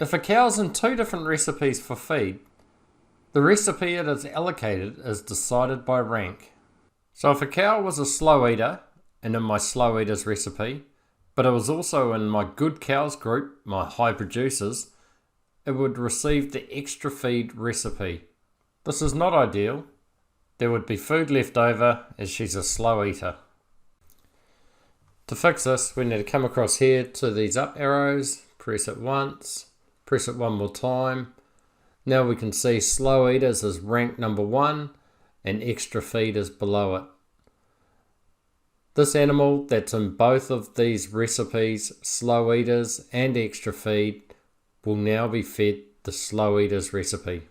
If a cow's in two different recipes for feed, the recipe it is allocated is decided by rank. So if a cow was a slow eater and in my slow eaters recipe, but it was also in my good cows group, my high producers, it would receive the extra feed recipe. This is not ideal. There would be food left over as she's a slow eater. To fix this, we need to come across here to these up arrows, press it once, press it one more time. Now we can see slow eaters is rank number 1 and extra feed is below it. This animal that's in both of these recipes, slow eaters and extra feed, will now be fed the slow eaters recipe.